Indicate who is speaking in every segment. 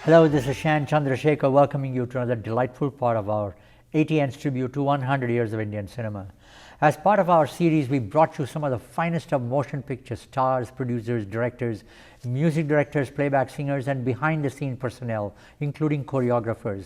Speaker 1: Hello, this is Shan Chandrasekhar welcoming you to another delightful part of our ATN's tribute to 100 years of Indian cinema. As part of our series, we brought you some of the finest of motion picture stars, producers, directors, music directors, playback singers, and behind-the-scene personnel, including choreographers.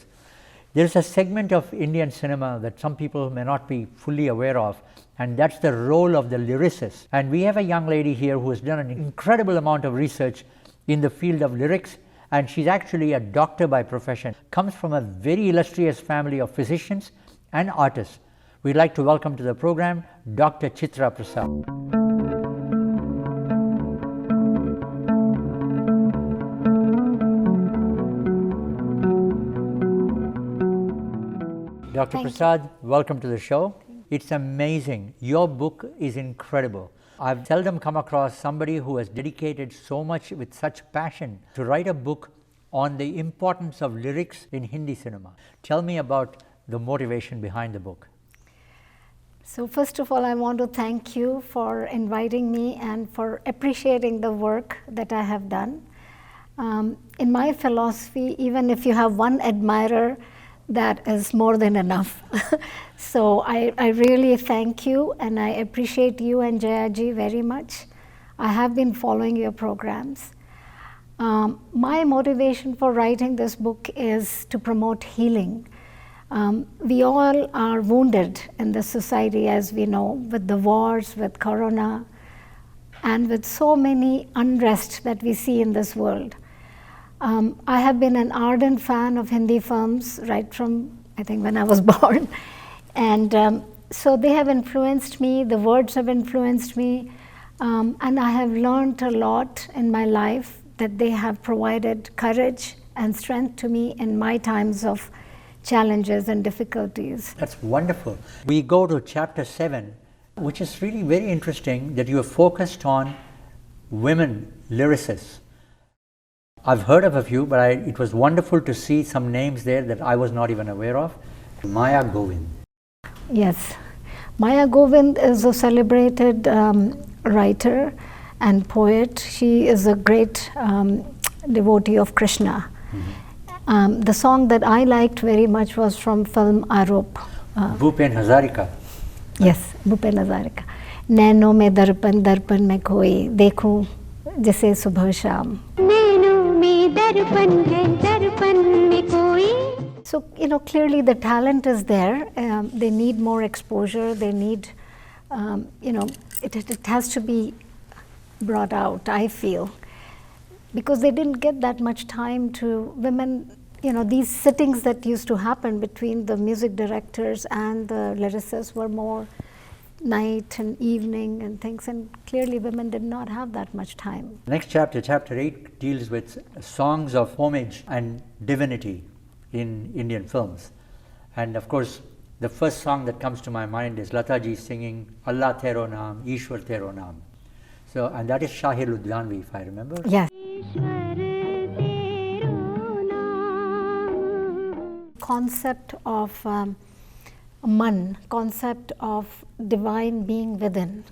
Speaker 1: There's a segment of Indian cinema that some people may not be fully aware of, and that's the role of the lyricist. And we have a young lady here who has done an incredible amount of research in the field of lyrics, and she's actually a doctor by profession, comes from a very illustrious family of physicians and artists. We'd like to welcome to the program Dr. Chitra Prasad. Dr. Prasad, welcome to the show. It's amazing. Your book is incredible. I've seldom come across somebody who has dedicated so much with such passion to write a book on the importance of lyrics in Hindi cinema. Tell me about the motivation behind the book.
Speaker 2: So first of all, I want to thank you for inviting me and for appreciating the work that I have done. In my philosophy, even if you have one admirer, that is more than enough. So I really thank you, and I appreciate you and Jayaji very much. I have been following your programs. My motivation for writing this book is to promote healing. We all are wounded in this society, as we know, with the wars, with corona, and with so many unrest that we see in this world. I have been an ardent fan of Hindi films right from, I think, when I was born. And so they have influenced me, the words have influenced me, and I have learned a lot in my life that they have provided courage and strength to me in my times of challenges and difficulties.
Speaker 1: That's wonderful. We go to chapter 7, which is really very interesting that you have focused on women lyricists. I've heard of a few, but it was wonderful to see some names there that I was not even aware of. Maya Govind.
Speaker 2: Yes. Maya Govind is a celebrated writer and poet. She is a great devotee of Krishna. Mm-hmm. The song that I liked very much was from film Arop.
Speaker 1: Bhupen Hazarika.
Speaker 2: Yes, Bhupen Hazarika. Naino mein darpan mein koi dekhu jise subh sham. So, clearly the talent is there. They need more exposure. They need, it has to be brought out, I feel, because they didn't get that much time to women. These sittings that used to happen between the music directors and the lyricists were more night and evening and things, and clearly women did not have that much time.
Speaker 1: Next chapter, chapter 8, deals with songs of homage and divinity in Indian films. And of course, the first song that comes to my mind is Lataji singing Allah Tero Naam, Ishwar Tero Naam. So, and that is Shahir Ludhianvi, if I remember.
Speaker 2: Yes. Concept of man, concept of divine being within,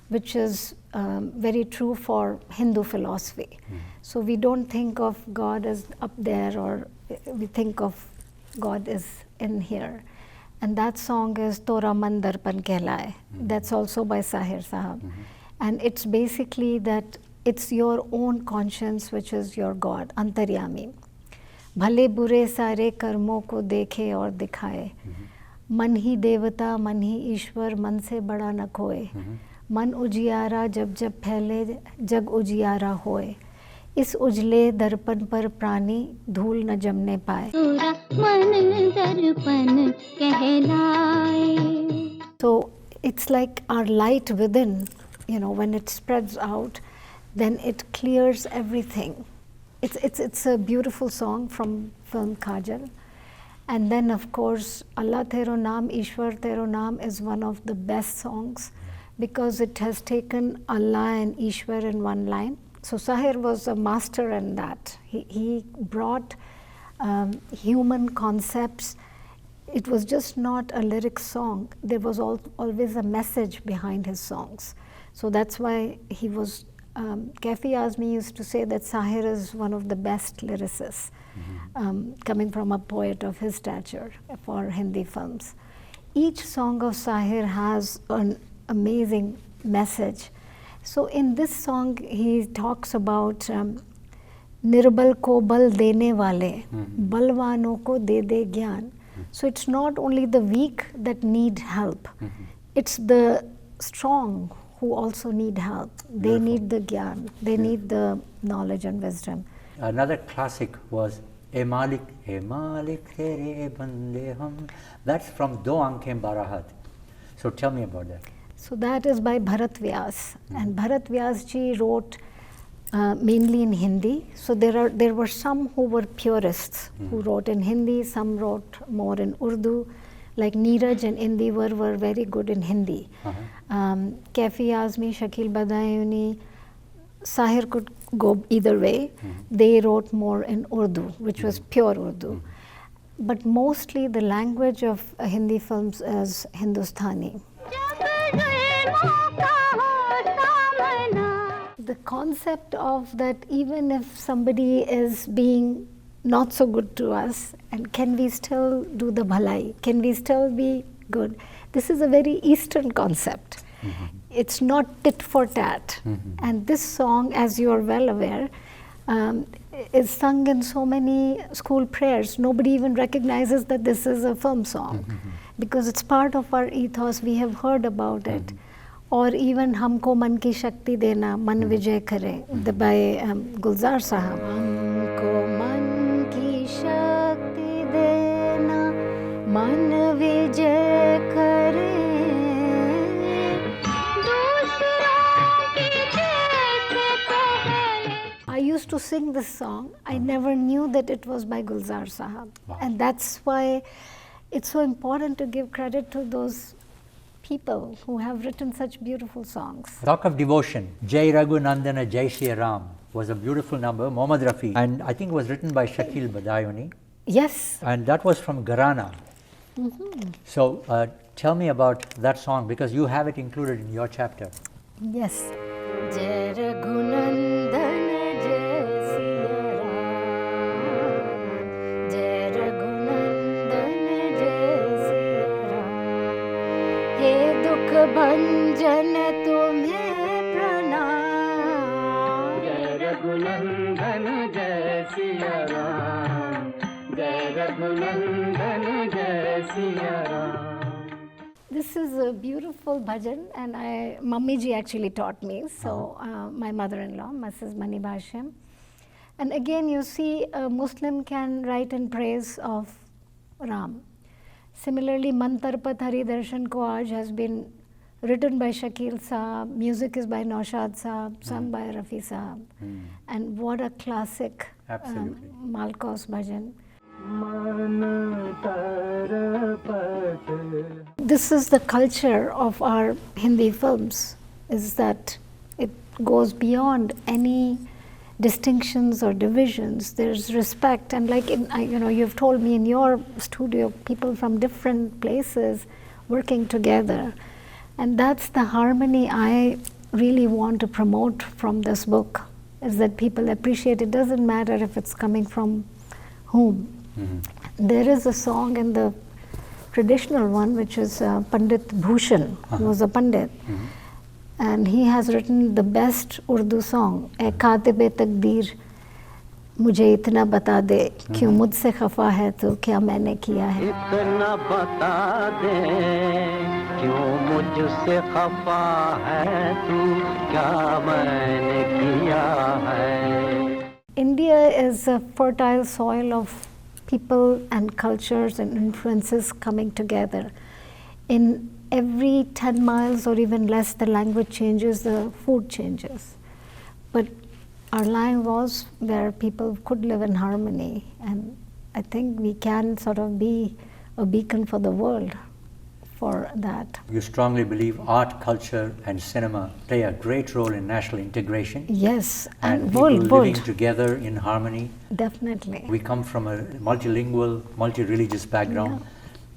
Speaker 2: which is very true for Hindu philosophy. So we don't think of God as up there, or we think of God as in here. And that song is Tora Man Darpan Kehlaye. That's also by Sahir Sahab. And it's basically that it's your own conscience which is your God, Antaryami. Bhale bure sare karmo ko dekhe aur dikhaye. मन ही देवता मन ही ईश्वर मन से बड़ा न कोय मन उजियारा जब जब फैले जग उजियारा होए इस उजले दर्पण पर प्राणी धूल न जमने पाए. मन दर्पण कहलाए. So it's like our light within, when it spreads out, then it clears everything. It's a beautiful song from film Kajal. And then, of course, Allah Tero Naam, Ishwar Tero Naam is one of the best songs because it has taken Allah and Ishwar in one line. So Sahir was a master in that. He brought human concepts. It was just not a lyric song. There was always a message behind his songs. So that's why he was, Kafi Azmi used to say that Sahir is one of the best lyricists. coming from a poet of his stature for Hindi films. Each song of Sahir has an amazing message. So in this song, he talks about Nirbal ko bal dene wale, balwano ko de de gyan. So it's not only the weak that need help, it's the strong who also need help. They need the gyan, they need the knowledge and wisdom.
Speaker 1: Another classic was E Malik Tere Bande Hum. That's from Do Ankem Barahat. So tell me about that.
Speaker 2: So that is by Bharat Vyas, and Bharat Vyas ji wrote mainly in Hindi. So there were some who were purists who wrote in Hindi, some wrote more in Urdu. Like Neeraj and Indi were very good in Hindi. Kaifi Azmi, Shakil Badayuni, Sahir could go either way. They wrote more in Urdu, which was pure Urdu. But mostly the language of Hindi films is Hindustani. The concept of that even if somebody is being not so good to us, and can we still do the bhalai? Can we still be good? This is a very Eastern concept. It's not tit for tat. And this song, as you are well aware, is sung in so many school prayers. Nobody even recognizes that this is a film song because it's part of our ethos. We have heard about it. Or even Humko Man Ki Shakti Dena, Man Vijay Kare, by Gulzar Sahab. Humko Man Ki Shakti Dena, Man Vijay Kare. I used to sing this song. I never knew that it was by Gulzar Sahab.
Speaker 1: Wow.
Speaker 2: And that's why it's so important to give credit to those people who have written such beautiful songs.
Speaker 1: Talk of devotion. Jai Raghunandana Jai Shri Ram was a beautiful number, Mohammad Rafi, and I think it was written by Shakil Badayuni.
Speaker 2: Yes.
Speaker 1: And that was from Gharana. So tell me about that song because you have it included in your chapter.
Speaker 2: Yes. Jai Raghunandana Jai Siya Ram, Jai Raghunandana Jai Siya Ram, He Dukh Bhanjan Tumhe Pranam, Jai Raghunandana Jai Siya Ram, Jai Raghunandana Jai Siya Ram. This is a beautiful bhajan, and Mummy ji actually taught me. So my mother-in-law, Mrs. Mani Bhashyam. And again, you see, a Muslim can write in praise of Ram. Similarly, Mantarpat Hari Darshan Ko Aaj has been written by Shakil Saab, music is by Naushad Saab, sung by Rafi Saab. And what a classic Malkos bhajan. This is the culture of our Hindi films, is that it goes beyond any distinctions or divisions. There's respect, and like you've told me in your studio, people from different places working together, and that's the harmony I really want to promote from this book, is that people appreciate it. Doesn't matter if it's coming from whom. There is a song in the traditional one, which is Pandit Bhushan, who was a Pandit, and he has written the best Urdu song, "Ae Katib-e Taqdeer, Mujhe itna bata de, kyun mujhse khafa hai tu, kya maine kiya hai." Itna bata de, kyun mujhse khafa hai tu, kya maine kiya hai. India is a fertile soil of people and cultures and influences coming together. In every 10 miles or even less, the language changes, the food changes. But our line was where people could live in harmony, and I think we can sort of be a beacon for the world for that.
Speaker 1: You strongly believe art, culture and cinema play a great role in national integration.
Speaker 2: Yes,
Speaker 1: and people living together in harmony.
Speaker 2: Definitely.
Speaker 1: We come from a multilingual, multi-religious background,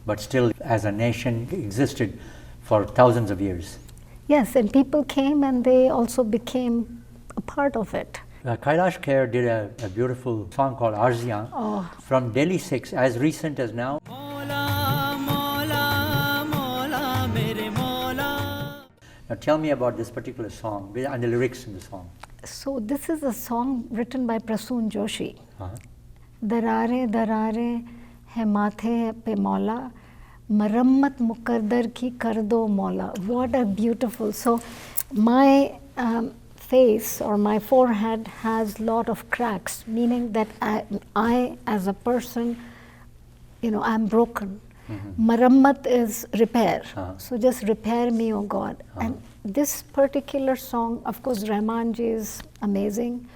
Speaker 1: but still as a nation existed for thousands of years.
Speaker 2: Yes, and people came and they also became a part of it.
Speaker 1: Kailash Kher did a beautiful song called Arziyan from Delhi 6, as recent as now. Now tell me about this particular song and the lyrics in the song.
Speaker 2: So this is a song written by Prasoon Joshi. Darare darare hai mathe pe Maula, marammat mukaddar ki kar do Maula. What a beautiful. So my face or my forehead has lot of cracks, meaning that I as a person, I'm broken. Marammat is repair. So just repair me, oh God. And this particular song, of course, Rahman ji is amazing.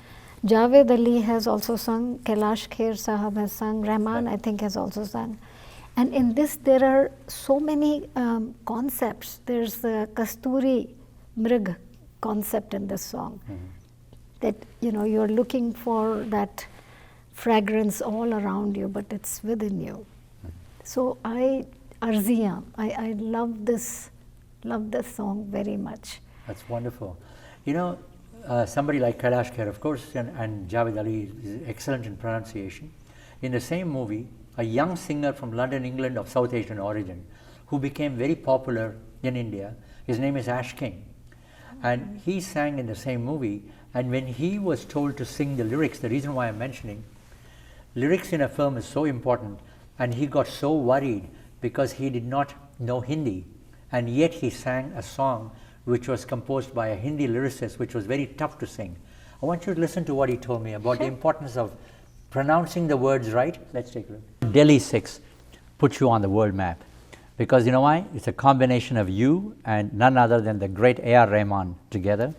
Speaker 2: Javed Ali has also sung, Kailash Kher Sahab has sung, Rahman I think has also sung. And in this there are so many concepts. There's the Kasturi Mrig concept in this song. That you're looking for that fragrance all around you, but it's within you. So Arziyan, I love this song very much.
Speaker 1: That's wonderful. Somebody like Kailash Kher, of course, and Javed Ali is excellent in pronunciation. In the same movie, a young singer from London, England, of South Asian origin, who became very popular in India, his name is Ash King. And he sang in the same movie, and when he was told to sing the lyrics, the reason why I'm mentioning, lyrics in a film is so important, and he got so worried because he did not know Hindi, and yet he sang a song which was composed by a Hindi lyricist, which was very tough to sing. I want you to listen to what he told me about the importance of pronouncing the words right. Let's take a look. Delhi 6 puts you on the world map, because you know why? It's a combination of you and none other than the great A.R. Rahman together,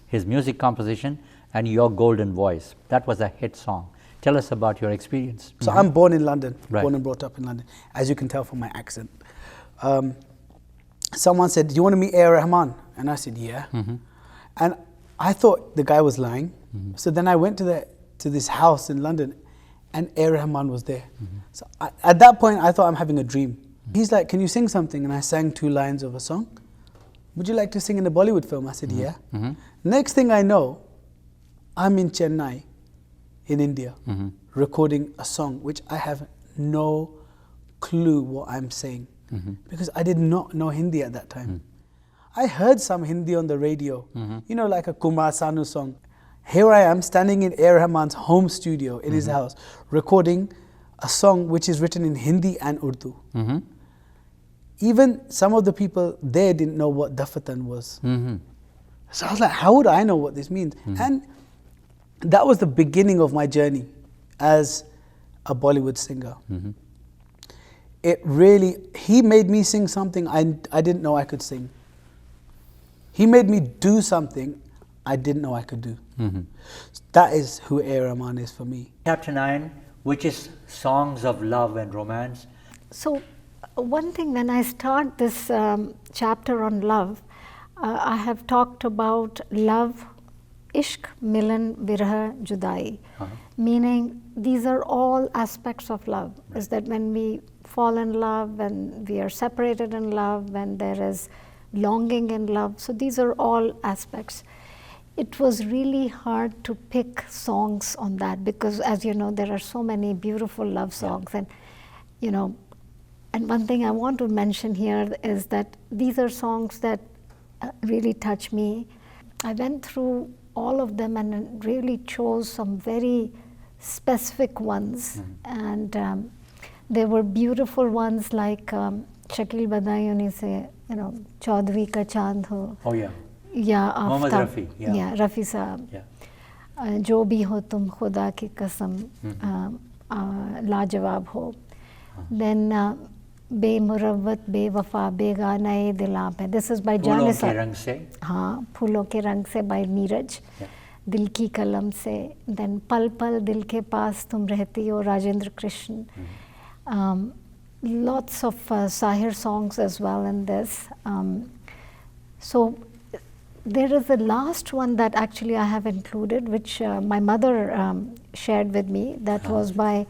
Speaker 1: his music composition and your golden voice. That was a hit song. Tell us about your experience.
Speaker 3: So I'm born in London, born and brought up in London, as you can tell from my accent. Someone said, do you want to meet A.R. Rahman? And I said, yeah. And I thought the guy was lying. So then I went to this house in London, and A.R. Rahman was there. So at that point, I thought I'm having a dream. He's like, can you sing something? And I sang 2 lines of a song. Would you like to sing in a Bollywood film? I said, yeah. Next thing I know, I'm in Chennai, in India, recording a song which I have no clue what I'm saying, because I did not know Hindi at that time. I heard some Hindi on the radio, like a Kumar Sanu song. Here I am standing in A.R. Rahman's home studio in his house, recording a song which is written in Hindi and Urdu. Even some of the people there didn't know what Dafatan was. So I was like, how would I know what this means? And that was the beginning of my journey as a Bollywood singer. He made me sing something I didn't know I could sing. He made me do something I didn't know I could do. That is who A.R. Rahman is for me.
Speaker 1: Chapter 9, which is songs of love and romance.
Speaker 2: So one thing, when I start this chapter on love, I have talked about love, ishq, milan, virah, judai, meaning these are all aspects of love. Is that when we fall in love, when we are separated in love, when there is longing in love. So these are all aspects. It was really hard to pick songs on that, because as you know, there are so many beautiful love songs. And and one thing I want to mention here is that these are songs that really touch me. I went through all of them and really chose some very specific ones. And there were beautiful ones like Shakil Badayuni se, Chaudhary Ka Chand Ho.
Speaker 1: Oh yeah.
Speaker 2: Yeah,
Speaker 1: Mohammad Rafi.
Speaker 2: Yeah, Rafi Saab.
Speaker 1: Yeah.
Speaker 2: Jo bhi ho tum khuda ki kasam, lajawab ho. Then Bemurawwat, Bewafa, Begana-e Dilam hai. This is by Janis.
Speaker 1: Phoolon ke rang se.
Speaker 2: हाँ, फूलों के रंग से by Neeraj. दिल की कलम से. Then पल पल दिल के पास तुम रहती हो, Rajendra Krishnan. Lots of Sahir songs as well in this. So there is a last one that actually I have included, which my mother shared with me. That was by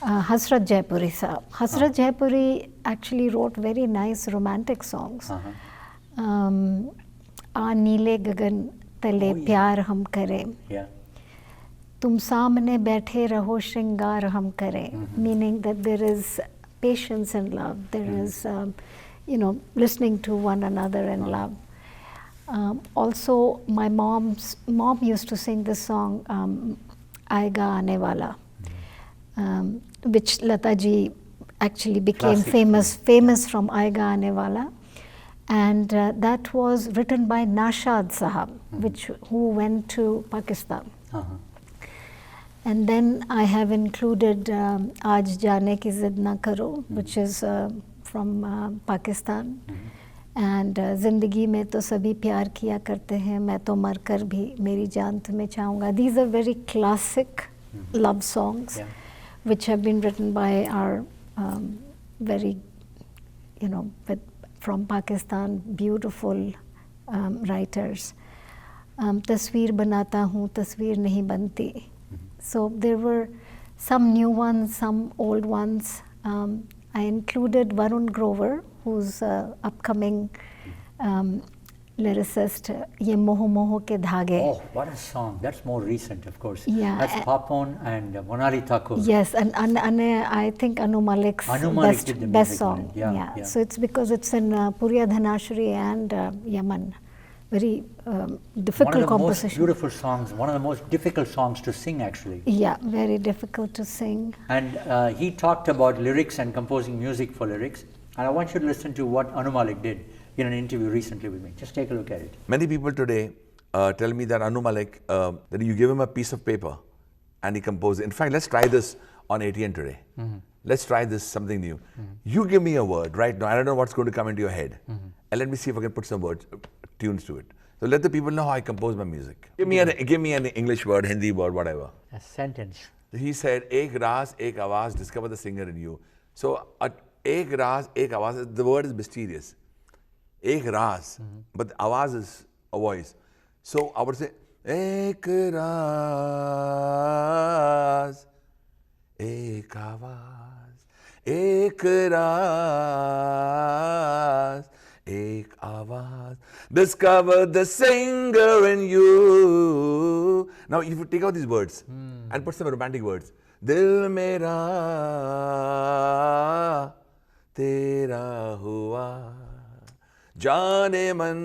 Speaker 2: Hasrat Jaipuri Saab. Hasrat Jaipuri actually wrote very nice romantic songs. Aa Neele Gagan Tale Pyar Hum Kare. तुम सामने बैठे रहो श्रृंगार हम करें, meaning that there is patience in love, there is listening to one another in love. Also, my mom used to sing this song, Aayega Aane Wala, which Lata ji actually became famous from Aayega Aane Wala. And that was written by Nashad Sahab, who went to Pakistan. And then I have included Aaj Jaane Ki Zid Na Karo, which is from Pakistan. And Zindagi mein to sabhi pyar kiya karte hain, main to mar kar bhi meri jaan tumhe chahunga. These are very classic love songs, which have been written by our very, from Pakistan, beautiful writers. Tasveer banata hoon, tasveer nahi banti. So there were some new ones, some old ones. I included Varun Grover, who's upcoming lyricist, Ye Moho Moho Ke Dhage.
Speaker 1: Oh, what a song. That's more recent, of course.
Speaker 2: Yeah.
Speaker 1: That's Papon and Monali Thakur.
Speaker 2: Yes, and I think Anu Malik's best song. Yeah. So it's because it's in Puriya Dhanashri and Yaman. Very difficult composition.
Speaker 1: One of the most beautiful songs, one of the most difficult songs to sing, actually.
Speaker 2: Yeah, very difficult to sing.
Speaker 1: And he talked about lyrics and composing music for lyrics. And I want you to listen to what Anu Malik did in an interview recently with me. Just take a look at it.
Speaker 4: Many people today tell me that Anu Malik, that you give him a piece of paper and he composes. In fact, let's try this on ATN today. Let's try this, something new. You give me a word right now. I don't know what's going to come into your head. And let me see if I can put some words, tunes to it. So let the people know how I compose my music. Give me an English word, Hindi word, whatever.
Speaker 1: A sentence.
Speaker 4: He said, Ek Raz, Ek Awaz, discover the singer in you. So, Ek Raz, Ek Awaz, the word is mysterious. Ek Raz, but the Awaz is a voice. So, I would say, Ek Raz, Ek Awaz, Ek Raz, Ek Awaz, discover the singer in you. Now, if you take out these words and put some romantic words, Dil mera tera hua, jaane man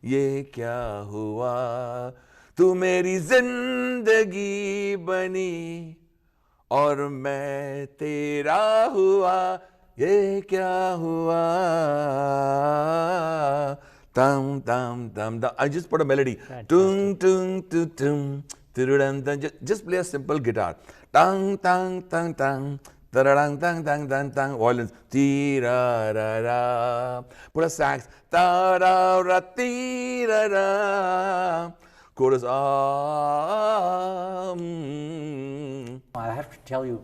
Speaker 4: ye kya hua, tu meri zindagi bani aur main tera hua, ye kya hua, tam tam tam tam. I just put a melody. Tung tung tung tung. Just play a simple guitar. Tang tang tang tang. Tararang tang tang tang tang. Violins. Tira ra ra. Put a sax. Ta ra ra tira ra. Chorus.
Speaker 1: I have to tell you,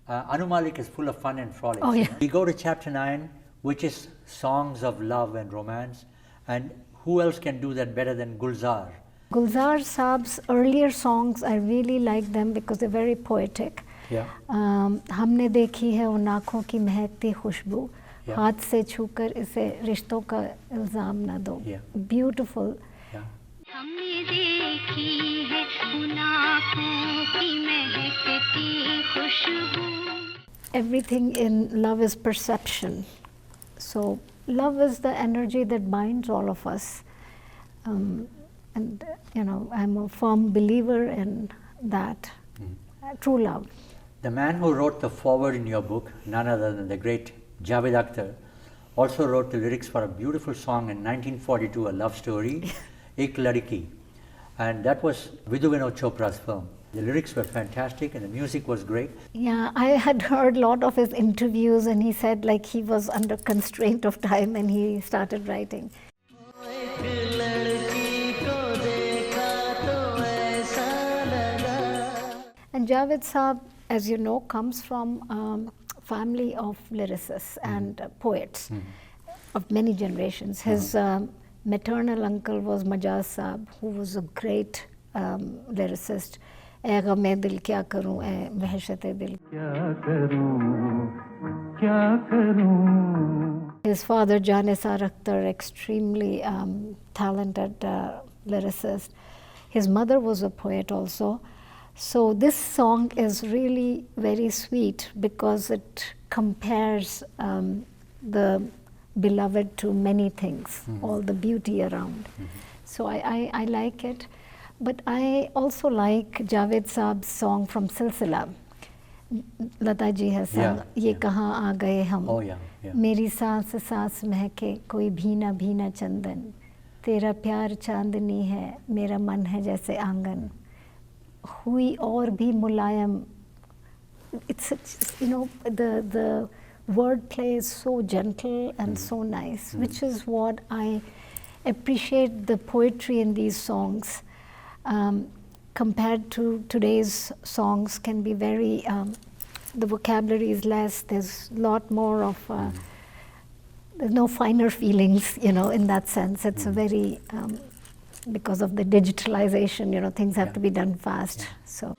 Speaker 1: Anu Malik is full of fun and frolics.
Speaker 2: Oh, yeah.
Speaker 1: We go to chapter 9, which is songs of love and romance. And who else can do that better than Gulzar?
Speaker 2: Gulzar Saab's earlier songs, I really like them because they're very poetic.
Speaker 1: Yeah.
Speaker 2: हमने देखी है उन आँखों की महकती खुशबू, हाथ से छूकर इसे रिश्तों का इल्जाम न दो. Beautiful.
Speaker 1: Yeah.
Speaker 5: हमने देखी है उन आँखों की महकती खुशबू.
Speaker 2: Everything in love is perception. So love is the energy that binds all of us. And I'm a firm believer in that, true love.
Speaker 1: The man who wrote the foreword in your book, none other than the great Javed Akhtar, also wrote the lyrics for a beautiful song in 1942, a love story, Ek Ladki. And that was Vidhu Vinod Chopra's film. The lyrics were fantastic and the music was great.
Speaker 2: Yeah, I had heard a lot of his interviews and he said like he was under constraint of time and he started writing. And Javed Saab, as you know, comes from a family of lyricists and poets of many generations. His maternal uncle was Majaz Saab, who was a great lyricist. ऐ ग़मे दिल क्या करूं, ऐ वहशते दिल क्या करूं. His father Janisar Akhtar, extremely talented lyricist. His mother was a poet also. So this song is really very sweet because it compares the beloved to many things, all the beauty around. So I like it. But I also like Javed Saab's song from Silsila. Lata ji has sung, Ye kahan aa gaye hum.
Speaker 1: Oh, yeah, yeah.
Speaker 2: Meri saans saans mehke, koi bhina bhina chandan. Tera pyar chandni hai, mera man hai jaise aangan. Hui aur bhi mulayam. It's such, you know, the wordplay is so gentle and so nice, which is what I appreciate the poetry in these songs. Compared to today's songs can be very, the vocabulary is less, there's a lot more of, there's no finer feelings, you know, in that sense. It's a very, because of the digitalization, you know, things have to be done fast. So.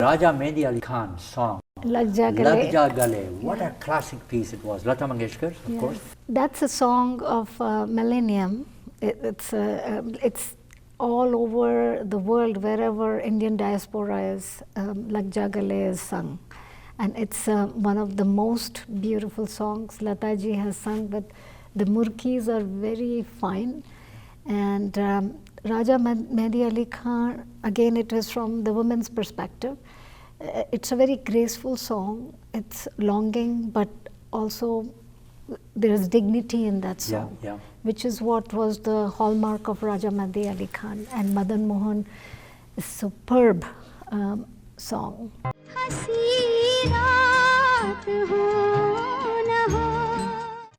Speaker 1: Raja Mehdi Ali Khan's song,
Speaker 2: Lag Ja Gale.
Speaker 1: Lag Ja Gale. What a classic piece it was. Lata Mangeshkar, of course.
Speaker 2: That's a song of millennium. It's all over the world, wherever Indian diaspora is, Lag Ja Gale is sung. And it's one of the most beautiful songs Lata ji has sung, but the murkis are very fine. And Raja Mehdi Ali Khan, again it is from the woman's perspective. It's a very graceful song. It's longing, but also there is dignity in that song, which is what was the hallmark of Raja Mehdi Ali Khan. And Madan Mohan is a superb song.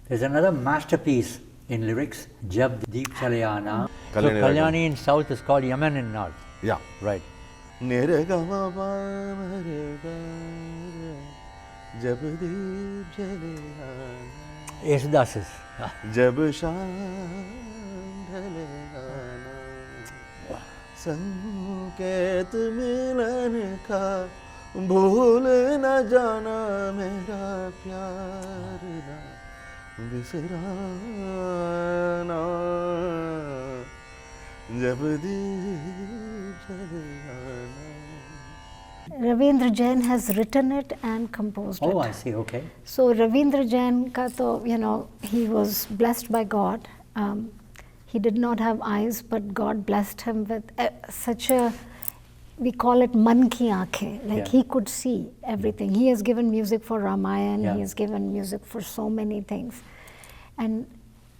Speaker 1: There's another masterpiece in lyrics, Jab Deep Chale Aana. So Kalyani in South is called Yaman in North.
Speaker 4: Yeah.
Speaker 1: Right. Yesudas is.
Speaker 6: जब शाम ढले आना संकेत मिलन का भूल न जाना मेरा प्यार ना बिसराना जब दीप जले आना.
Speaker 2: Ravindra Jain has written it and composed it.
Speaker 1: Oh, I see, okay.
Speaker 2: So Ravindra Jain ka to, you know, he was blessed by God. He did not have eyes, but God blessed him with such a, we call it man ki aankhein, like he could see everything. He has given music for Ramayana, he has given music for so many things. And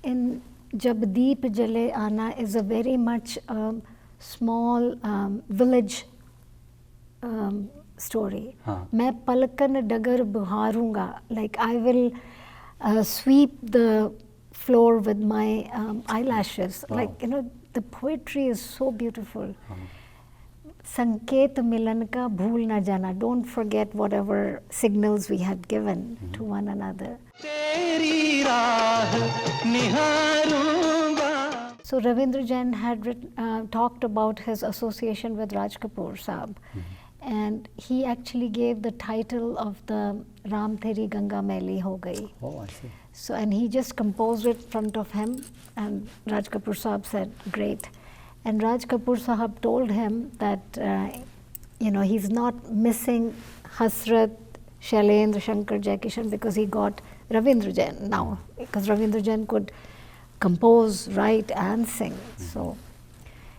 Speaker 2: in Jab Deep Jale Aana is a very much small village story. मैं पलकन डगर बहारूंगा, like I will sweep the floor with my eyelashes. Like, you know, the poetry is so beautiful. संकेत मिलन का भूल न जाना. Don't forget whatever signals we had given to one another.
Speaker 6: तेरी राह निहारूंगा.
Speaker 2: So Ravindra Jain had talked about his association with Raj Kapoor Saab. And he actually gave the title of the Ram Teri Ganga Maili Ho Gayi.
Speaker 1: Oh, I see.
Speaker 2: So, and he just composed it in front of him, and Raj Kapoor Sahab said, great. And Raj Kapoor Sahab told him that, you know, he's not missing Hasrat, Shailendra, Shankar, Jaikishan because he got Ravindra Jain now, because Ravindra Jain could compose, write and sing. So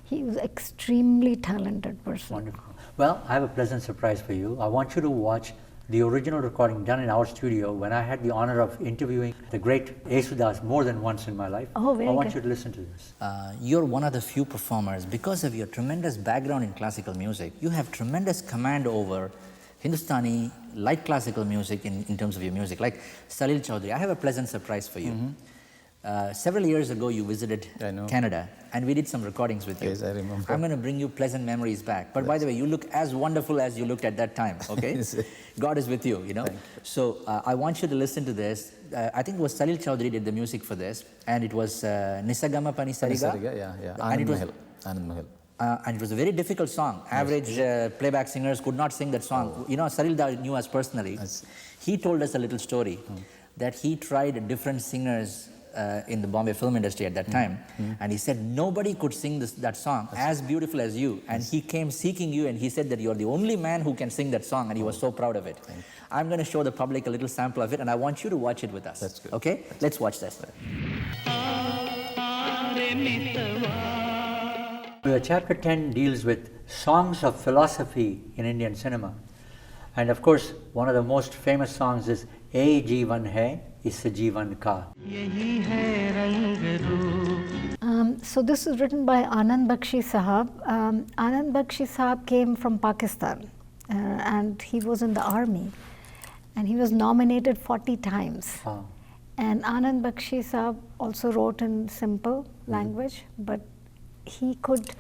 Speaker 2: he was an extremely talented person.
Speaker 1: Wonderful. Well, I have a pleasant surprise for you. I want you to watch the original recording done in our studio when I had the honor of interviewing the great Yesudas more than once in my life.
Speaker 2: Oh, very
Speaker 1: I want
Speaker 2: good.
Speaker 1: you to listen to this.
Speaker 7: You're one of the few performers, because of your tremendous background in classical music, you have tremendous command over Hindustani light classical music in terms of your music. Like Salil Chaudhary, I have a pleasant surprise for you. Several years ago, you visited Canada, and we did some recordings with you.
Speaker 6: Yes, I remember.
Speaker 7: I'm going to bring you pleasant memories back. But by the way, you look as wonderful as you looked at that time, okay? God is with you, you know? So I want you to listen to this. I think it was Salil Chaudhary did the music for this, and it was Nisagama Panisariga.
Speaker 6: Yeah.
Speaker 7: And it was,
Speaker 6: Anand Mahal.
Speaker 7: and it was a very difficult song. Average playback singers could not sing that song. You know, Salil knew us personally. He told us a little story that he tried different singers in the Bombay film industry at that time, and he said nobody could sing that song as beautiful as you. And he came seeking you, and he said that you're the only man who can sing that song, and he was so proud of it. I'm going to show the public a little sample of it, and I want you to watch it with us.
Speaker 6: That's good.
Speaker 7: Okay? Let's watch this.
Speaker 1: Chapter 10 deals with songs of philosophy in Indian cinema. And of course, one of the most famous songs is "Ye Jeevan Hai, Is Jeevan Ka."
Speaker 2: So this is written by Anand Bakshi Sahab. Anand Bakshi Sahab came from Pakistan and he was in the army and he was nominated 40 times.
Speaker 1: Ah.
Speaker 2: And Anand Bakshi Sahab also wrote in simple language, but he could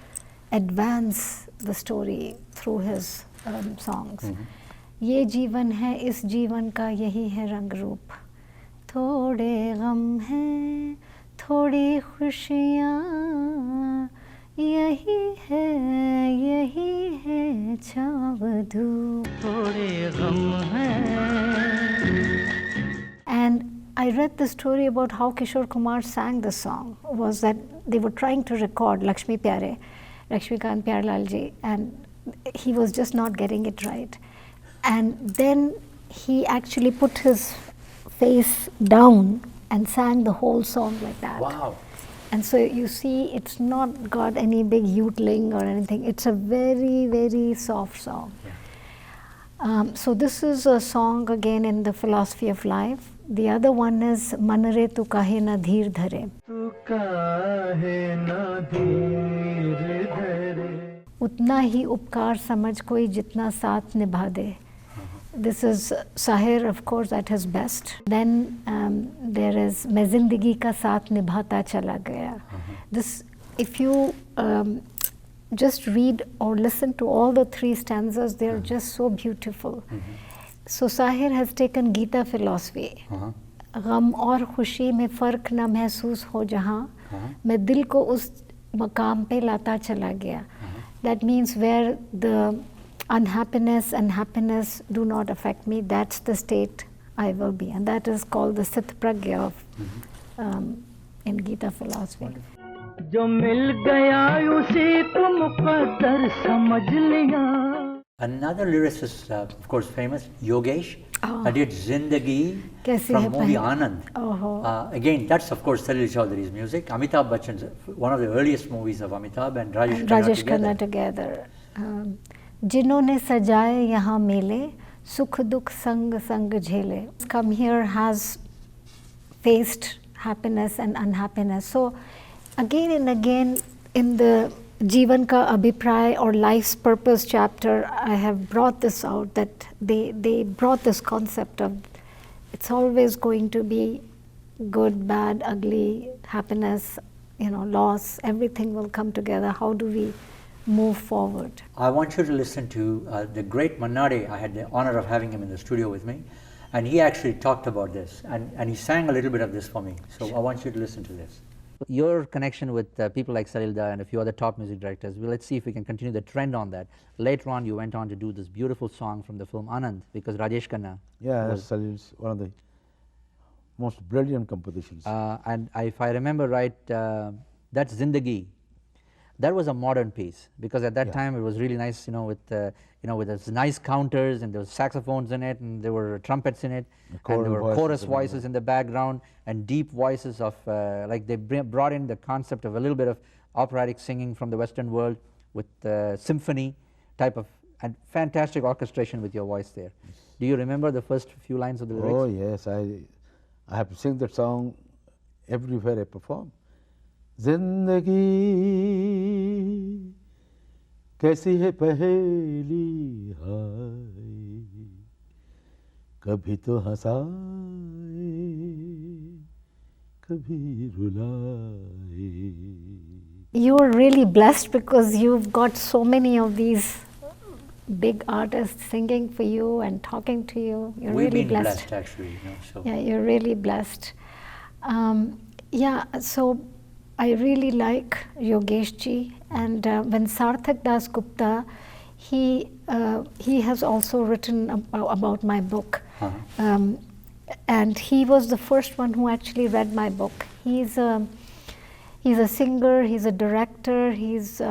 Speaker 2: advance the story through his songs. ये जीवन है, इस जीवन का यही है रंग रूप, थोड़े गम हैं, थोड़ी खुशियाँ, यही है छाव धूप, थोड़े गम हैं. And I read the story about how Kishore Kumar sang the song. Was that they were trying to record Lakshmi Kant Pyarelal ji, and he was just not getting it right. And then he actually put his face down and sang the whole song like that.
Speaker 1: Wow.
Speaker 2: And so you see, it's not got any big yodeling or anything. It's a very, very soft song.
Speaker 1: Yeah.
Speaker 2: So this is a song again in the philosophy of life. The other one is Manre tu kahe na dheer dhare. उतना ही उपकार समझ कोई जितना साथ निभा दे. This is Sahir, of course, at his best. Then there is मैं जिंदगी का साथ निभाता चला गया. This, if you just read or listen to all the three stanzas, they are just so beautiful. So Sahir has taken Gita philosophy. गम और खुशी में फ़र्क न महसूस हो जहाँ, मैं दिल को उस मकाम पे लाता चला गया. That means where the unhappiness and happiness do not affect me, that's the state I will be. And that is called the Sit Pragya of, in Gita philosophy.
Speaker 8: जो मिल गया उसी को मुकद्दर समझ लिया.
Speaker 1: Another lyricist, of course famous, Yogesh,
Speaker 2: Oh.
Speaker 1: did Zindagi
Speaker 2: Kaisi
Speaker 1: from
Speaker 2: Hai
Speaker 1: movie
Speaker 2: Pehle.
Speaker 1: Anand.
Speaker 2: Oh.
Speaker 1: Again, that's of course Celluloid Chaudhary's music. Amitabh Bachchan's, one of the earliest movies of Amitabh and Rajesh
Speaker 2: Khanna together. जिन्होंने सजाए यहाँ मेले, सुख दुख संग संग झेले. Come here has faced happiness and unhappiness. So again and again in the Jeevan Ka Abhipray or Life's Purpose chapter, I have brought this out, that they brought this concept of it's always going to be good, bad, ugly, happiness, loss, everything will come together. How do we move forward?
Speaker 1: I want you to listen to the great Mannade. I had the honor of having him in the studio with me, and he actually talked about this, and he sang a little bit of this for me. So I want you to listen to this.
Speaker 7: Your connection with people like Salilda and a few other top music directors, well, let's see if we can continue the trend on that. Later on, you went on to do this beautiful song from the film Anand, because Rajesh Khanna.
Speaker 6: Yeah, Salil's one of the most brilliant compositions.
Speaker 7: And if I remember right, that's Zindagi. That was a modern piece, because at that time it was really nice, with those nice counters, and there was saxophones in it, and there were trumpets in it, and there were chorus voices in the background, and deep voices of like they brought in the concept of a little bit of operatic singing from the Western world with symphony type of, and fantastic orchestration with your voice there. Do you remember the first few lines of the lyrics?
Speaker 6: Oh yes, I have to sing that song everywhere I perform. जिंदगी कैसी है पहेली हाय, कभी तो हंसाए कभी रुलाए.
Speaker 2: You are really blessed because you've got so many of these big artists singing for you and talking to you. You're
Speaker 1: We've
Speaker 2: really
Speaker 1: been blessed actually. So.
Speaker 2: Yeah, you're really blessed. So I really like Yogesh ji, and when Sarthak Das Gupta, he has also written about my book, and he was the first one who actually read my book. He's a singer, he's a director, he's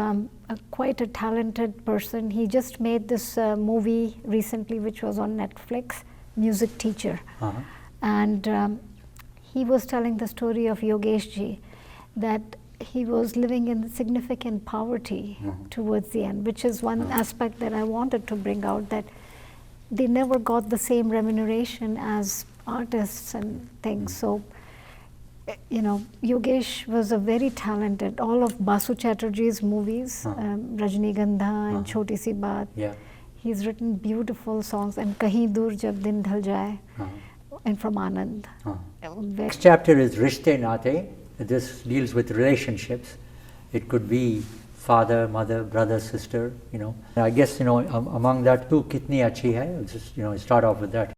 Speaker 2: quite a talented person. He just made this movie recently which was on Netflix, Music Teacher. And he was telling the story of Yogesh ji, that he was living in significant poverty towards the end, which is one aspect that I wanted to bring out, that they never got the same remuneration as artists and things. So, you know, Yogesh was a very talented, all of Basu Chatterjee's movies, Rajnigandha and Choti Si Baat. He's written beautiful songs, and Kahin Dur Jab Din Dhal Jaye, and from Anand.
Speaker 1: Next chapter is Rishte Naate. This deals with relationships. It could be father, mother, brother, sister, you know. I guess, you know, among that too, Kitni Achhi Hai, just, you know, start off with that.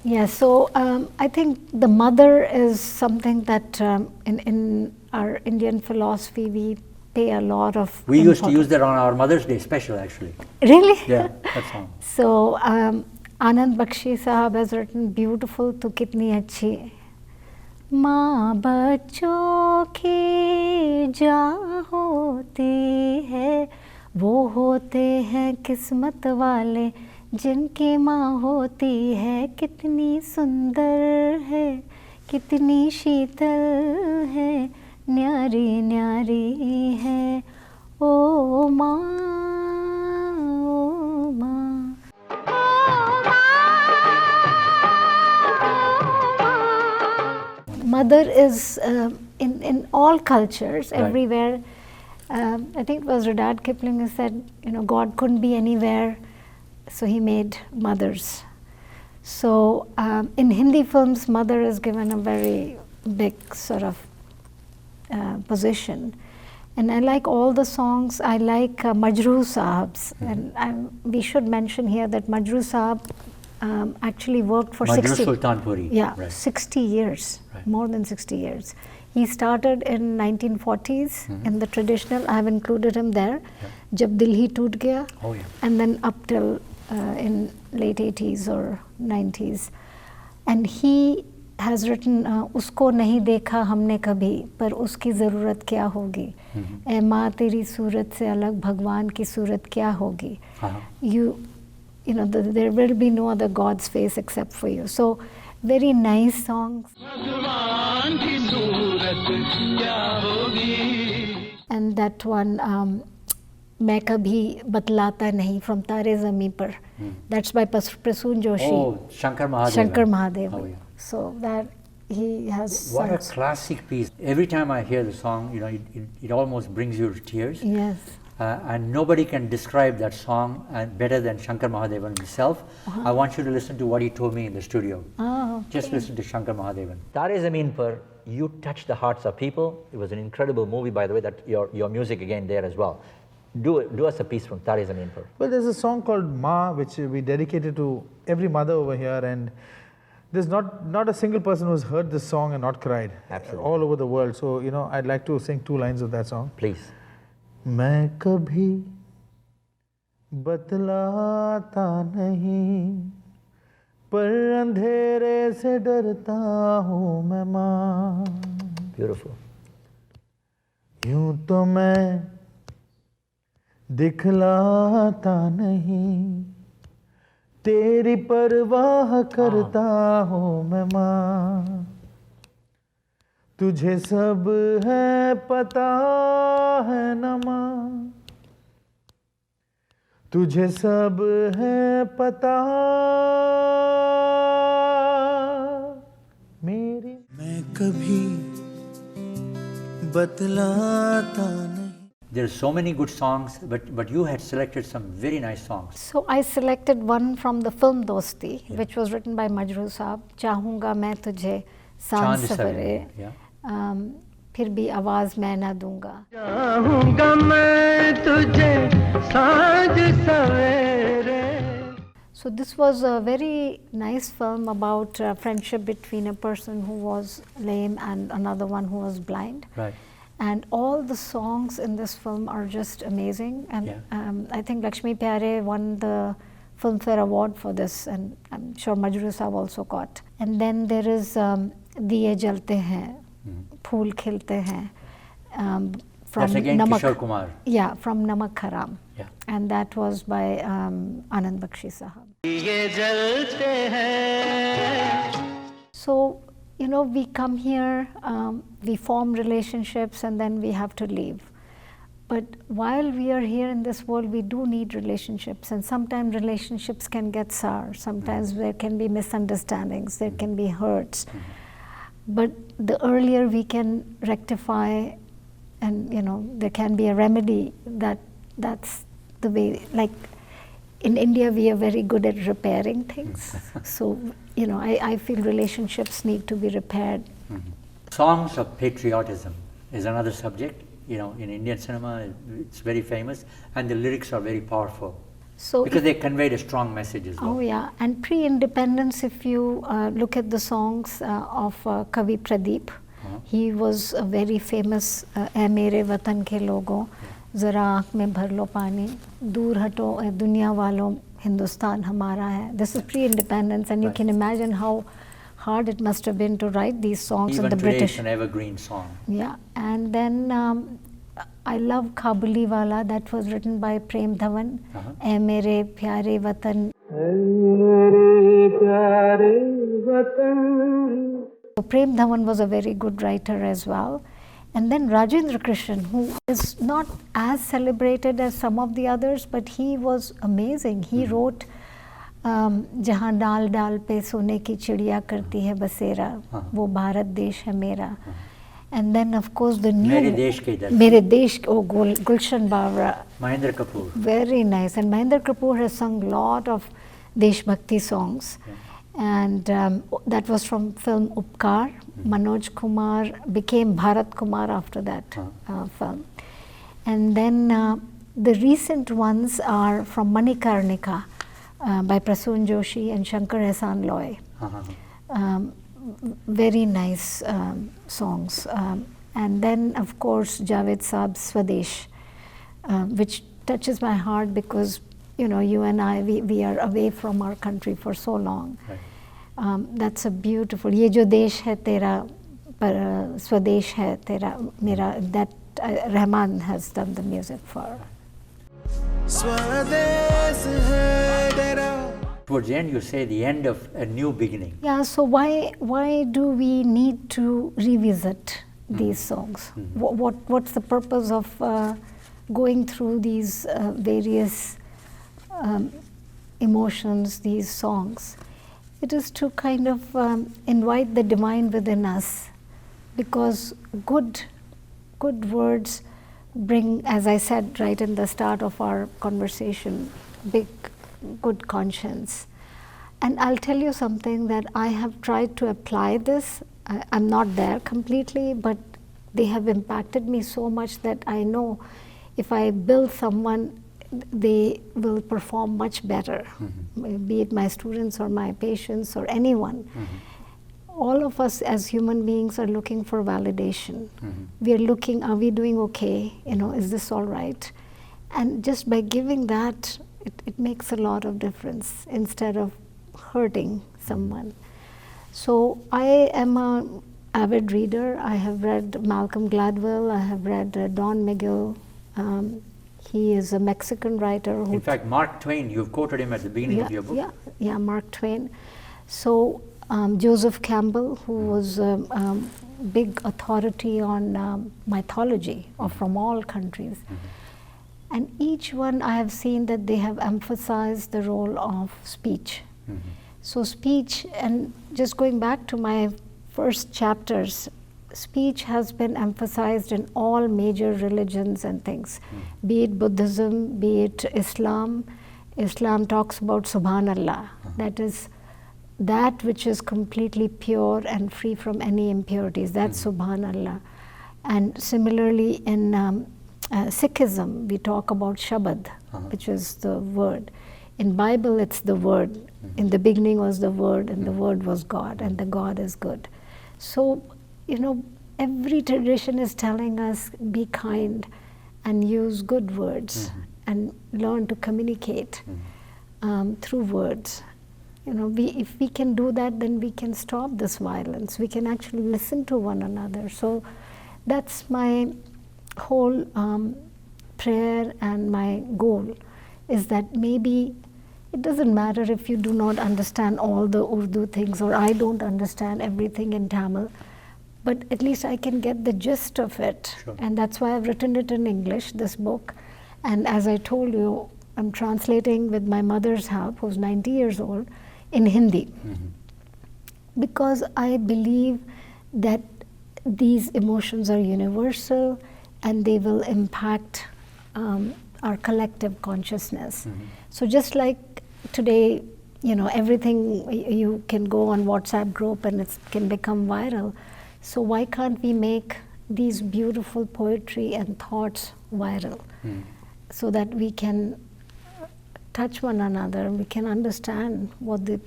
Speaker 2: Yeah, so I think the mother is something that in our Indian philosophy we pay a lot of
Speaker 1: We used to use that on our Mother's Day special, actually.
Speaker 2: Really?
Speaker 1: Yeah, that song.
Speaker 2: So Anand Bakshi Sahab has written beautiful Tu Kitni Achhi. माँ बच्चों की जान होती है, वो होते हैं किस्मत वाले जिनकी माँ होती है, कितनी सुंदर है, कितनी शीतल है, न्यारी न्यारी है, ओ माँ, ओ माँ. Mother is in all cultures, everywhere. I think it was Rudyard Kipling who said, you know, God couldn't be anywhere, so he made mothers. So in Hindi films, mother is given a very big sort of position. And I like all the songs. I like Majrooh Sahab's. And we should mention here that Majrooh Sahab actually worked for
Speaker 1: Majrooh Sultanpuri.
Speaker 2: Yeah, 60 years, more than 60 years. He started in 1940s in the traditional. I have included him there. Jab Dil Hi Toot Gaya. And then up till in late 80s or 90s. And he has written Usko nahi dekha humne kabhi, par uski zarurat kya hogi. ए माँ तेरी सूरत से अलग भगवान की सूरत क्या होगी. You know, there will be no other God's face except for you. So, very nice songs. And that one, मैं कभी बतलाता नहीं, from तारे ज़मीं पर. That's by Prasoon Joshi.
Speaker 1: Oh, Shankar Mahadevan.
Speaker 2: Shankar Mahadevan.
Speaker 1: Oh, yeah.
Speaker 2: So that he has.
Speaker 1: What a classic piece. Every time I hear the song, you know, it almost brings you to tears.
Speaker 2: Yes.
Speaker 1: And nobody can describe that song better than Shankar Mahadevan himself. I want you to listen to what he told me in the studio.
Speaker 2: Oh, okay.
Speaker 1: Just listen to Shankar Mahadevan.
Speaker 7: Tare Zameen Par, you touched the hearts of people. It was an incredible movie, by the way, that your music again there as well. Do us a piece from Tare Zameen Par.
Speaker 9: Well, there's a song called Ma, which we dedicated to every mother over here, and there's not a single person who's heard this song and not cried.
Speaker 7: Absolutely.
Speaker 9: All over the world. So, you know, I'd like to sing 2 lines of that song.
Speaker 7: Please.
Speaker 9: मैं कभी बतलाता नहीं, पर अंधेरे से डरता हूँ मैं माँ.
Speaker 7: Beautiful.
Speaker 9: यूं तो मैं दिखलाता नहीं, तेरी परवाह करता हूँ मैं माँ. तुझे सब है पता है न माँ, तुझे सब है पता मेरी. मैं कभी बतलाता नहीं.
Speaker 1: There are so many good songs, but you had selected some very nice songs.
Speaker 2: So I selected one from the film Dosti, which was written by Majrooh Sahab. चाहूँगा मैं तुझे सांझ सवेरे, फिर भी आवाज मैं ना दूंगा.
Speaker 8: चाहूँगा मैं तुझे सांझ सवेरे.
Speaker 2: So this was a very nice film about friendship between a person who was lame and another one who was blind.
Speaker 1: Right.
Speaker 2: And all the songs in this film are just amazing. And I think Lakshmi Pyare won the Filmfare Award for this, and I'm sure Majrooh Sahab also got. And then there is Diye Jalte Hain, Phool Khilte Hain.
Speaker 1: That's again Kishore Kumar.
Speaker 2: Yeah, from Namak Haram.
Speaker 1: Yeah.
Speaker 2: And that was by Anand Bakshi Sahab.
Speaker 8: ये जलते हैं
Speaker 2: So, you know, we come here, we form relationships, and then we have to leave. But while we are here in this world, we do need relationships, and sometimes relationships can get sour. Sometimes there can be misunderstandings, there can be hurts. But the earlier we can rectify, and you know, there can be a remedy, that's the way. Like in India, we are very good at repairing things. So, you know, I feel relationships need to be repaired.
Speaker 1: Songs of patriotism is another subject. You know, in Indian cinema, it's very famous, and the lyrics are very powerful.
Speaker 2: So
Speaker 1: because they conveyed a strong message as well.
Speaker 2: Oh yeah, and pre-independence, if you look at the songs of Kavi Pradeep, he was a very famous "Ae Mere Watan Ke Logo," "Zara Aankh Mein Bhar Lo Pani," "Dur Hato Ae Duniya Walon, Hindustan Hamara Hai." This is pre-independence, and you can imagine how hard it must have been to write these songs
Speaker 1: Even
Speaker 2: in the
Speaker 1: today
Speaker 2: British.
Speaker 1: it's an evergreen song.
Speaker 2: Yeah, and then I love Kabuli Wala, that was written by Prem Dhawan. "Ae Mere Pyare Watan." So Prem Dhawan was a very good writer as well. And then Rajendra Krishan, who is not as celebrated as some of the others, but he was amazing. He wrote "Jahan Dal Dal Pe Sone Ki Chidiya Karti Hai Basera," "Wo Bharat Desh Hai Mera." And then of course the new
Speaker 1: Mere Desh Ki Dharti.
Speaker 2: Mere Desh, oh Gulshan Bawra.
Speaker 1: Mahendra Kapoor.
Speaker 2: Very nice. And Mahendra Kapoor has sung a lot of Desh Bhakti songs. And that was from film Upkar. Manoj Kumar became Bharat Kumar after that film. And then the recent ones are from Manikarnika by Prasoon Joshi and Shankar Ehsaan Loy. Very nice songs. And then of course Javed Saab's Swadesh, which touches my heart because, you know, you and I, we are away from our country for so long. That's a beautiful, "Ye jo desh hai tera, par swadesh hai tera mera," that Rahman has done the music for.
Speaker 1: Towards the end, you say the end of a new beginning.
Speaker 2: Yeah, so why do we need to revisit these songs? What's the purpose of going through these various emotions, these songs? It is to kind of invite the divine within us, because good words bring, as I said right in the start of our conversation, good conscience. And I'll tell you something that I have tried to apply this. I'm not there completely, but they have impacted me so much that I know if I build someone, they will perform much better, be it my students or my patients or anyone. All of us as human beings are looking for validation. We are looking, are we doing okay? You know, is this all right? And just by giving that, it makes a lot of difference instead of hurting someone. So I am an avid reader. I have read Malcolm Gladwell. I have read Don Miguel. He is a Mexican writer.
Speaker 1: In fact, Mark Twain, you've quoted him at the beginning of your book.
Speaker 2: Yeah, Mark Twain. So Joseph Campbell, who was a big authority on mythology from all countries. And each one I have seen that they have emphasized the role of speech. So speech, and just going back to my first chapters, speech has been emphasized in all major religions and things, be it Buddhism, be it Islam. Islam talks about Subhanallah, that is that which is completely pure and free from any impurities, that's Subhanallah. And similarly in Sikhism, we talk about Shabad, which is the word. In Bible, it's the word. In the beginning was the word, and the word was God, and the God is good. So, you know, every tradition is telling us be kind and use good words and learn to communicate through words. if we can do that, then we can stop this violence. We can actually listen to one another. So that's my whole prayer and my goal, is that maybe it doesn't matter if you do not understand all the Urdu things, or I don't understand everything in Tamil, but at least I can get the gist of it.
Speaker 1: Sure.
Speaker 2: And that's why I've written it in English, this book. And as I told you, I'm translating with my mother's help, who's 90 years old, in Hindi. Because I believe that these emotions are universal and they will impact our collective consciousness. So just like today, everything, you can go on WhatsApp group and it can become viral. So why can't we make these beautiful poetry and thoughts viral, so that we can touch one another, we can understand what the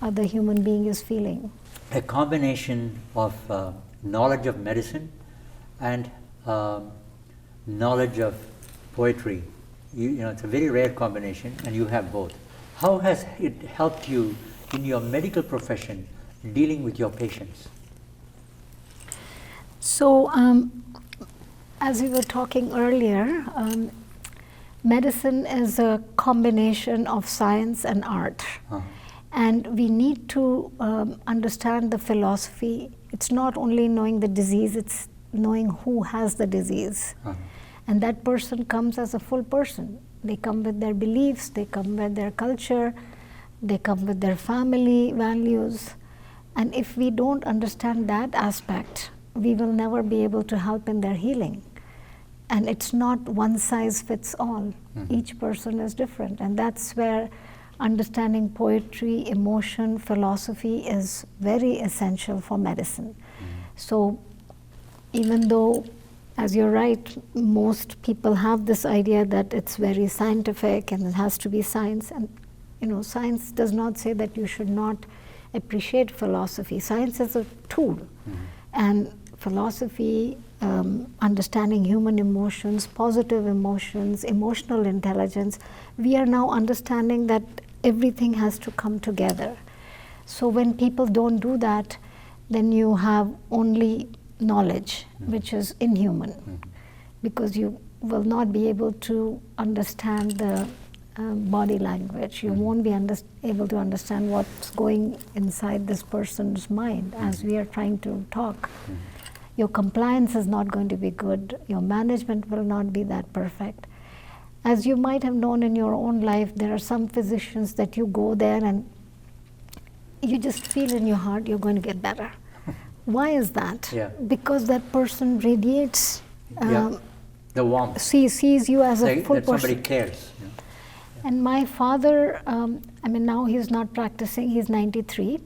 Speaker 2: other human being is feeling.
Speaker 1: A combination of knowledge of medicine and knowledge of poetry. It's a very rare combination, and you have both. How has it helped you in your medical profession dealing with your patients?
Speaker 2: So, as we were talking earlier, medicine is a combination of science and art. And we need to understand the philosophy. It's not only knowing the disease, it's knowing who has the disease. And that person comes as a full person. They come with their beliefs, they come with their culture, they come with their family values. And if we don't understand that aspect, we will never be able to help in their healing. And it's not one size fits all. Each person is different. And that's where understanding poetry, emotion, philosophy is very essential for medicine. So even though, as you're right, most people have this idea that it's very scientific and it has to be science. And science does not say that you should not appreciate philosophy. Science is a tool. And philosophy, understanding human emotions, positive emotions, emotional intelligence, we are now understanding that everything has to come together. So when people don't do that, then you have only knowledge, which is inhuman, because you will not be able to understand the body language. You won't be able to understand what's going inside this person's mind as we are trying to talk. Your compliance is not going to be good. Your management will not be that perfect. As you might have known in your own life, there are some physicians that you go there and you just feel in your heart you're going to get better. Why is that?
Speaker 1: Yeah.
Speaker 2: Because that person radiates,
Speaker 1: the warmth.
Speaker 2: sees you as a full
Speaker 1: that
Speaker 2: person.
Speaker 1: somebody cares.
Speaker 2: And my father, now he's not practicing, he's 93,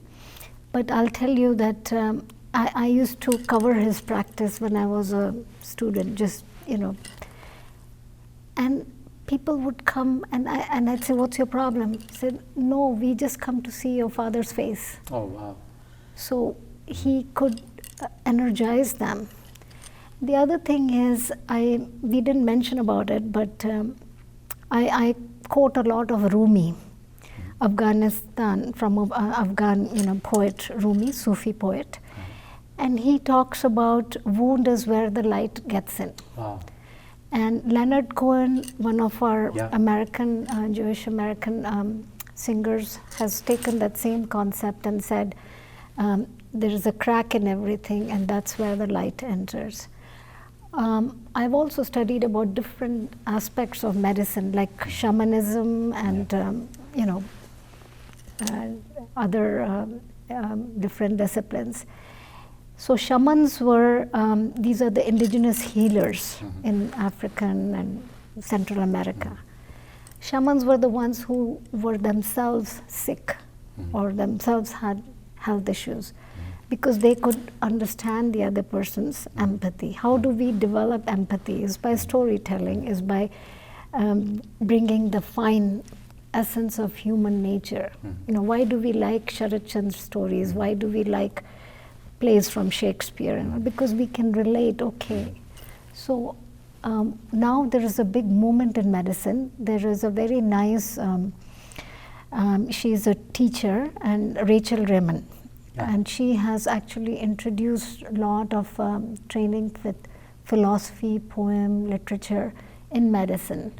Speaker 2: but I'll tell you that I used to cover his practice when I was a student, and people would come and I'd say, what's your problem? He said, no, we just come to see your father's face.
Speaker 1: Oh, wow.
Speaker 2: So he could energize them. The other thing is, we didn't mention about it, but I quote a lot of Rumi, Afghanistan, from Afghan poet Rumi, Sufi poet. And he talks about wound is where the light gets in.
Speaker 1: Wow.
Speaker 2: And Leonard Cohen, one of our American, Jewish American singers, has taken that same concept and said, there is a crack in everything and that's where the light enters. I've also studied about different aspects of medicine, like shamanism and other different disciplines. So shamans were, these are the indigenous healers in African and Central America. Shamans were the ones who were themselves sick or themselves had health issues, because they could understand the other person's empathy. How do we develop empathy? Is by storytelling, is by bringing the fine essence of human nature. Why do we like Sharat Chandra's stories? Why do we like plays from Shakespeare? Because we can relate, okay. So now there is a big movement in medicine. There is a very nice She's a teacher, and Rachel Raymond.
Speaker 1: Yeah.
Speaker 2: And she has actually introduced a lot of training with philosophy, poem, literature in medicine.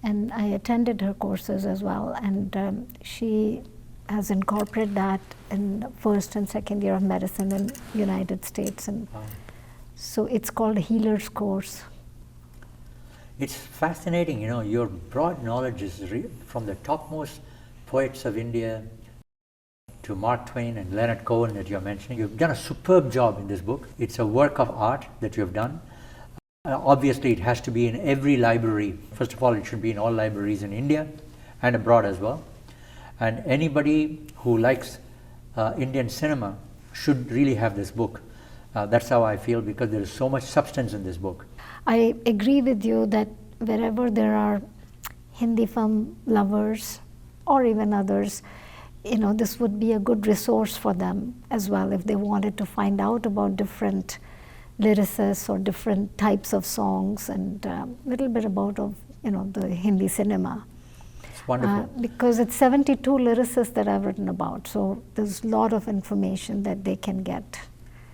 Speaker 2: And I attended her courses as well, and she has incorporated that in first and second year of medicine in United States. And so it's called a healer's course.
Speaker 1: It's fascinating, you know, your broad knowledge is from the topmost poets of India to Mark Twain and Leonard Cohen that you're mentioning. You've done a superb job in this book. It's a work of art that you've done. Obviously, it has to be in every library. First of all, it should be in all libraries in India and abroad as well. And anybody who likes Indian cinema should really have this book. That's how I feel, because there is so much substance in this book.
Speaker 2: I agree with you that wherever there are Hindi film lovers or even others, you know, this would be a good resource for them as well if they wanted to find out about different lyricists or different types of songs and a little bit about you know, the Hindi cinema.
Speaker 1: It's wonderful.
Speaker 2: Because it's 72 lyricists that I've written about, so there's a lot of information that they can get.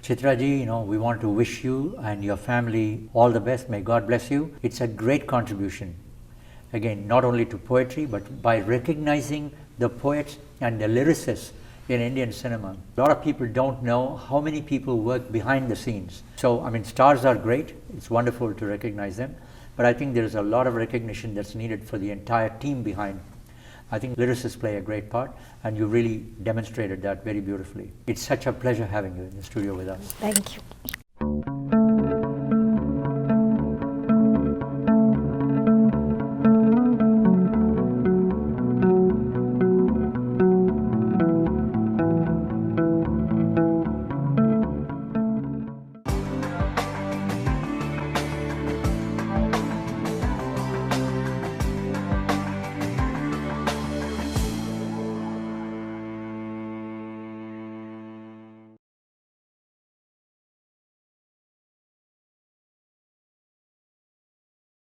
Speaker 1: Chitra ji, you know, we want to wish you and your family all the best. May God bless you. It's a great contribution, again, not only to poetry, but by recognizing the poets and the lyricists in Indian cinema. A lot of people don't know how many people work behind the scenes. So, I mean, stars are great. It's wonderful to recognize them. But I think there's a lot of recognition that's needed for the entire team behind. I think lyricists play a great part, and you really demonstrated that very beautifully. It's such a pleasure having you in the studio with us.
Speaker 2: Thank you.